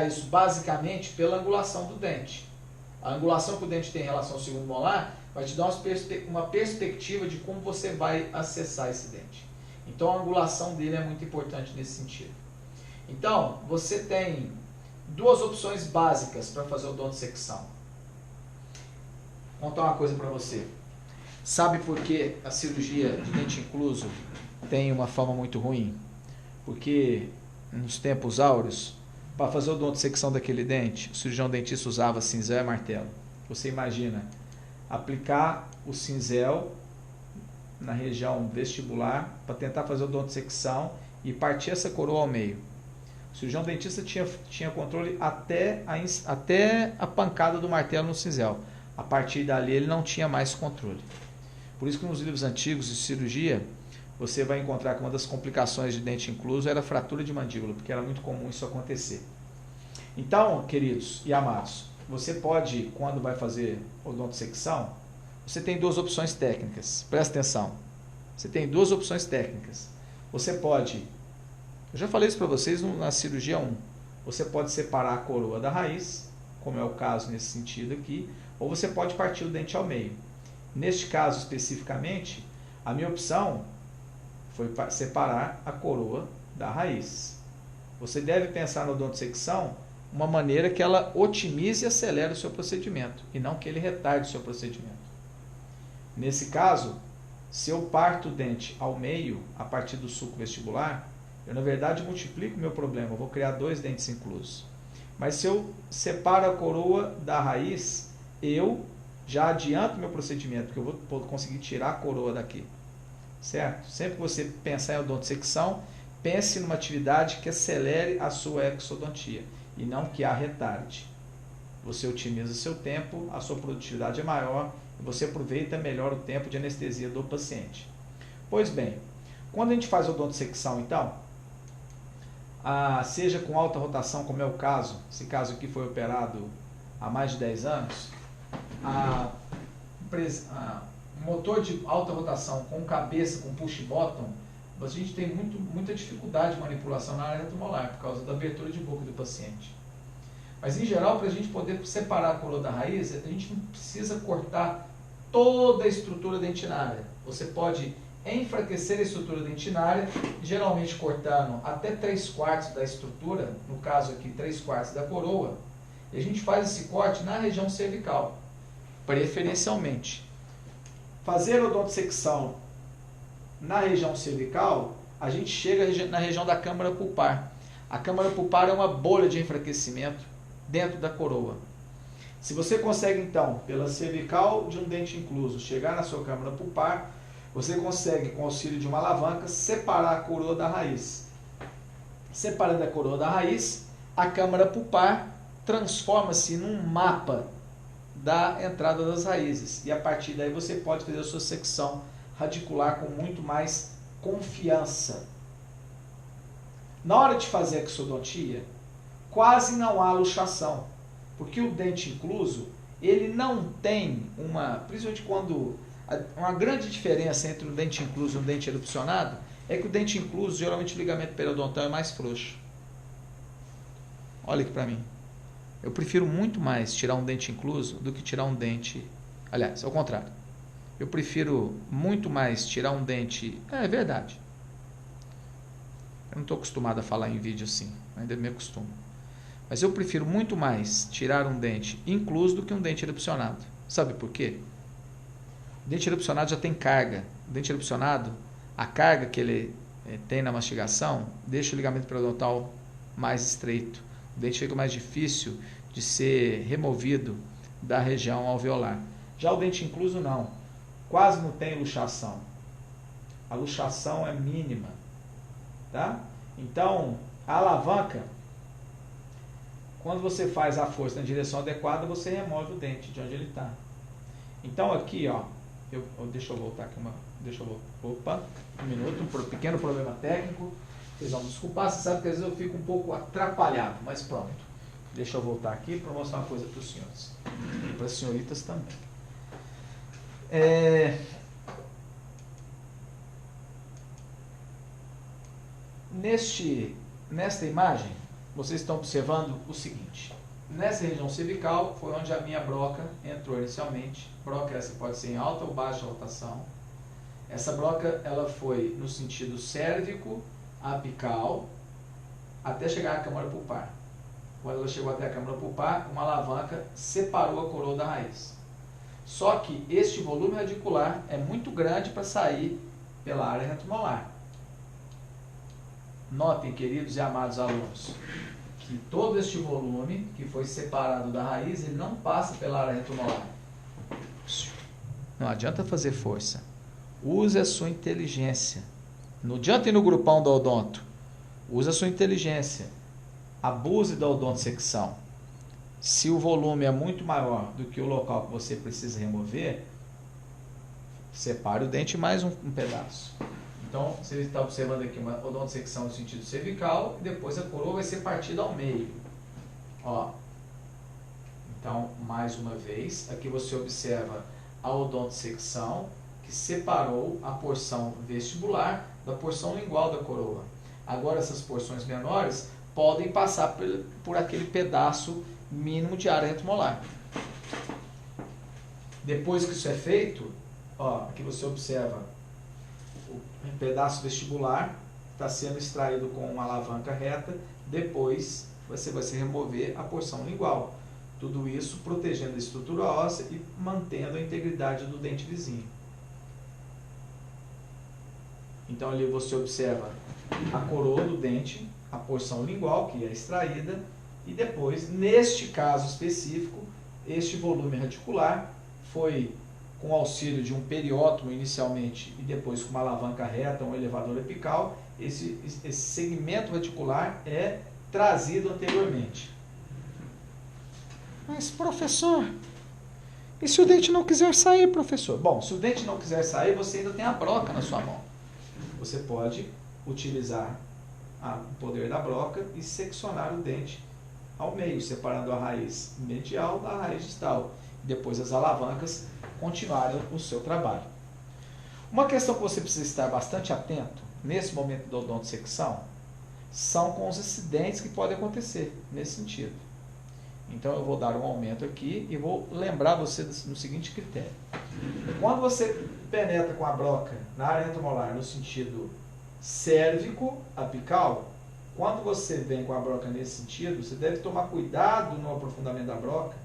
isso basicamente pela angulação do dente. A angulação que o dente tem em relação ao segundo molar vai te dar uma perspectiva de como você vai acessar esse dente. Então a angulação dele é muito importante nesse sentido. Então, você tem duas opções básicas para fazer odontosecção. Vou contar uma coisa para você. Sabe por que a cirurgia de dente incluso tem uma fama muito ruim? Porque nos tempos áureos, para fazer a odontosecção daquele dente, o cirurgião dentista usava cinzel e martelo. Você imagina aplicar o cinzel na região vestibular para tentar fazer a odontosecção e partir essa coroa ao meio. O cirurgião dentista tinha controle até a pancada do martelo no cinzel. A partir dali ele não tinha mais controle. Por isso que nos livros antigos de cirurgia, você vai encontrar que uma das complicações de dente incluso era a fratura de mandíbula, porque era muito comum isso acontecer. Então, queridos e amados, você pode, quando vai fazer odontosecção, você tem duas opções técnicas. Presta atenção. Você tem duas opções técnicas. Você pode, eu já falei isso para vocês na cirurgia 1, você pode separar a coroa da raiz, como é o caso nesse sentido aqui, ou você pode partir o dente ao meio. Neste caso especificamente, a minha opção foi separar a coroa da raiz. Você deve pensar na odontosecção uma maneira que ela otimize e acelere o seu procedimento, e não que ele retarde o seu procedimento. Nesse caso, se eu parto o dente ao meio, a partir do sulco vestibular, eu na verdade multiplico o meu problema, eu vou criar dois dentes inclusos. Mas se eu separo a coroa da raiz, eu já adianto o meu procedimento, porque eu vou conseguir tirar a coroa daqui. Certo? Sempre que você pensar em odontosecção, pense numa atividade que acelere a sua exodontia e não que a retarde. Você otimiza seu tempo, a sua produtividade é maior e você aproveita melhor o tempo de anestesia do paciente. Pois bem, quando a gente faz odontosecção, então, seja com alta rotação, como é o caso, esse caso aqui foi operado há mais de 10 anos, motor de alta rotação com cabeça, com push bottom, a gente tem muita dificuldade de manipulação na área retromolar por causa da abertura de boca do paciente. Mas em geral, para a gente poder separar a coroa da raiz, a gente não precisa cortar toda a estrutura dentinária. Você pode enfraquecer a estrutura dentinária, geralmente cortando até 3/4 da estrutura, no caso aqui 3/4 da coroa, e a gente faz esse corte na região cervical, preferencialmente. Fazer odontosecção na região cervical, a gente chega na região da câmara pulpar. A câmara pulpar é uma bolha de enfraquecimento dentro da coroa. Se você consegue, então, pela cervical de um dente incluso, chegar na sua câmara pulpar, você consegue, com o auxílio de uma alavanca, separar a coroa da raiz. Separando a coroa da raiz, a câmara pulpar transforma-se num mapa da entrada das raízes. E a partir daí você pode fazer a sua secção radicular com muito mais confiança. Na hora de fazer a exodontia, quase não há luxação, porque o dente incluso, ele não tem principalmente quando, uma grande diferença entre o dente incluso e o dente erupcionado, é que o dente incluso, geralmente o ligamento periodontal é mais frouxo. Olha aqui para mim. Eu prefiro muito mais tirar um dente incluso do que tirar um dente... Aliás, ao contrário. Eu prefiro muito mais tirar um dente... É verdade. Eu não estou acostumado a falar em vídeo assim. Ainda me acostumo. Mas eu prefiro muito mais tirar um dente incluso do que um dente erupcionado. Sabe por quê? O dente erupcionado já tem carga. O dente erupcionado, a carga que ele tem na mastigação, deixa o ligamento periodontal mais estreito. O dente fica mais difícil de ser removido da região alveolar. Já o dente incluso não. Quase não tem luxação. A luxação é mínima. Tá? Então, a alavanca, quando você faz a força na direção adequada, você remove o dente de onde ele está. Então aqui, ó, deixa eu voltar aqui opa, um minuto, um pequeno problema técnico. Vocês vão me desculpar, você sabe que às vezes eu fico um pouco atrapalhado, mas pronto. Deixa eu voltar aqui para mostrar uma coisa para os senhores. E para as senhoritas também. Nesta imagem, vocês estão observando o seguinte. Nessa região cervical foi onde a minha broca entrou inicialmente. Broca essa pode ser em alta ou baixa rotação. Essa broca ela foi no sentido cérvico, apical, até chegar à câmara pulpar. Quando ela chegou até a câmara pulpar, uma alavanca separou a coroa da raiz. Só que este volume radicular é muito grande para sair pela área retromolar. Notem, queridos e amados alunos, que todo este volume que foi separado da raiz, ele não passa pela área retromolar. Não adianta fazer força. Use a sua inteligência. Não adianta ir no grupão do odonto. Use a sua inteligência. Abuse da odontosecção. Se o volume é muito maior do que o local que você precisa remover, separe o dente mais um pedaço. Então, você está observando aqui uma odontosecção no sentido cervical e depois a coroa vai ser partida ao meio. Ó. Então, mais uma vez, aqui você observa a odontosecção que separou a porção vestibular da porção lingual da coroa. Agora, essas porções menores podem passar por aquele pedaço mínimo de área retromolar. Depois que isso é feito, ó, aqui você observa um pedaço vestibular está sendo extraído com uma alavanca reta, depois você vai se remover a porção lingual. Tudo isso protegendo a estrutura óssea e mantendo a integridade do dente vizinho. Então ali você observa a coroa do dente, a porção lingual que é extraída e depois, neste caso específico, este volume radicular foi com auxílio de um periótomo inicialmente e depois com uma alavanca reta, um elevador apical, esse segmento radicular é trazido anteriormente. Mas, professor, e se o dente não quiser sair, professor? Bom, se o dente não quiser sair, você ainda tem a broca na sua mão. Você pode utilizar o poder da broca e seccionar o dente ao meio, separando a raiz medial da raiz distal. Depois as alavancas continuarem o seu trabalho. Uma questão que você precisa estar bastante atento nesse momento da odontosecção são com os acidentes que podem acontecer nesse sentido. Então eu vou dar um aumento aqui e vou lembrar você no seguinte critério. Quando você penetra com a broca na área retromolar no sentido cérvico apical, quando você vem com a broca nesse sentido, você deve tomar cuidado no aprofundamento da broca.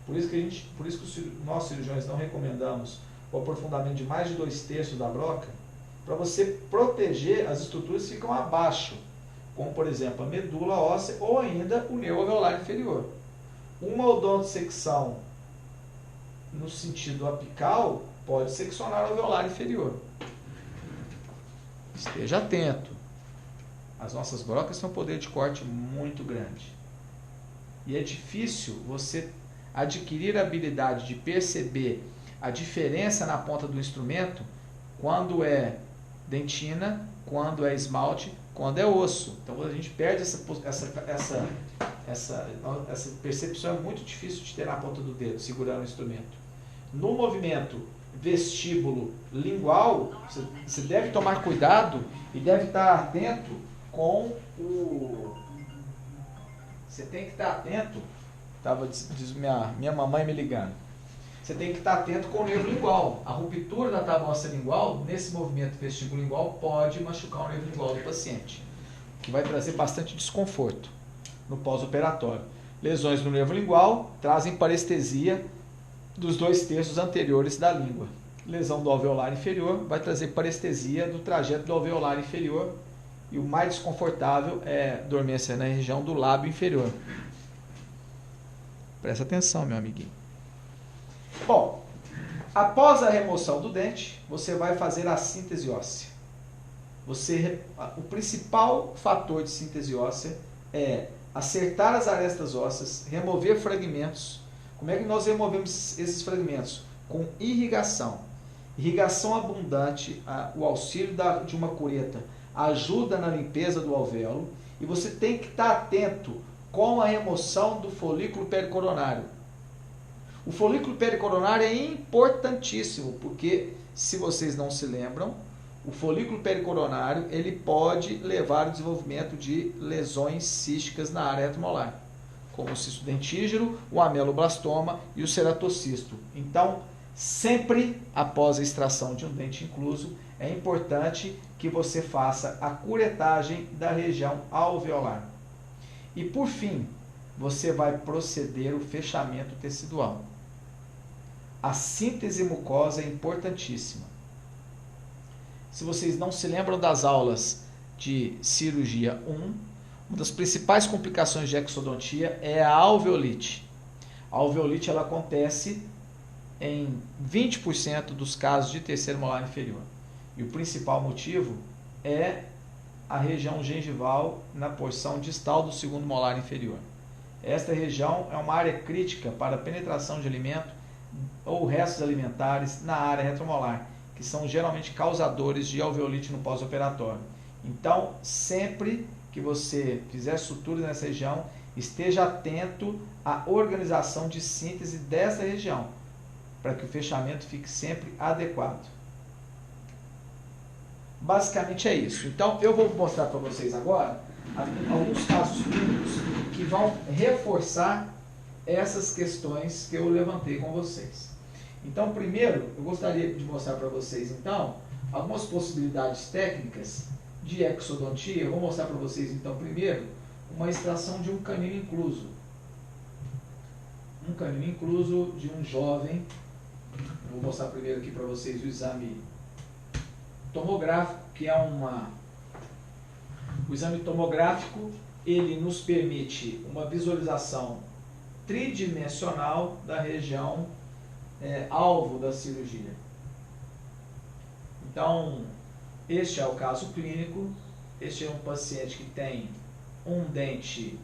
Por isso que nós cirurgiões não recomendamos o aprofundamento de mais de 2/3 da broca, para você proteger as estruturas que ficam abaixo, como por exemplo a medula óssea ou ainda o nervo alveolar inferior. Uma odontosecção no sentido apical pode seccionar o alveolar inferior. Esteja atento. As nossas brocas têm um poder de corte muito grande. E é difícil você adquirir a habilidade de perceber a diferença na ponta do instrumento quando é dentina, quando é esmalte, quando é osso. Então a gente perde essa percepção, é muito difícil de ter na ponta do dedo, segurando o instrumento. No movimento vestíbulo lingual, você deve tomar cuidado e deve estar atento com o... Você tem que estar atento, diz minha mamãe me ligando. Você tem que estar atento com o nervo lingual. A ruptura da tábua óssea lingual, nesse movimento vestíbulo lingual, pode machucar o nervo lingual do paciente, que vai trazer bastante desconforto no pós-operatório. Lesões no nervo lingual trazem parestesia dos 2/3 anteriores da língua. Lesão do alveolar inferior vai trazer parestesia do trajeto do alveolar inferior e o mais desconfortável é dormência na região do lábio inferior. Presta atenção, meu amiguinho. Bom, após a remoção do dente, você vai fazer a síntese óssea. O principal fator de síntese óssea é acertar as arestas ósseas, remover fragmentos. Como é que nós removemos esses fragmentos? Com irrigação. Irrigação abundante, o auxílio de uma cureta ajuda na limpeza do alvéolo e você tem que estar atento com a remoção do folículo pericoronário. O folículo pericoronário é importantíssimo, porque, se vocês não se lembram, o folículo pericoronário ele pode levar ao desenvolvimento de lesões císticas na área retromolar, como o cisto dentígero, o ameloblastoma e o ceratocisto. Então, sempre após a extração de um dente incluso, é importante que você faça a curetagem da região alveolar. E por fim, você vai proceder o fechamento tecidual. A síntese mucosa é importantíssima. Se vocês não se lembram das aulas de cirurgia 1, uma das principais complicações de exodontia é a alveolite. A alveolite ela acontece em 20% dos casos de terceiro molar inferior. E o principal motivo é a região gengival na porção distal do segundo molar inferior. Esta região é uma área crítica para a penetração de alimento ou restos alimentares na área retromolar, que são geralmente causadores de alveolite no pós-operatório. Então, sempre que você fizer suturas nessa região, esteja atento à organização de síntese dessa região, para que o fechamento fique sempre adequado. Basicamente é isso. Então, eu vou mostrar para vocês agora alguns casos clínicos que vão reforçar essas questões que eu levantei com vocês. Então, primeiro, eu gostaria de mostrar para vocês, então, algumas possibilidades técnicas de exodontia. Eu vou mostrar para vocês, então, primeiro, uma extração de um canino incluso. Um canino incluso de um jovem. Eu vou mostrar primeiro aqui para vocês o exame tomográfico, que é o exame tomográfico, ele nos permite uma visualização tridimensional da região alvo da cirurgia. Então, este é o caso clínico. Este é um paciente que tem um dente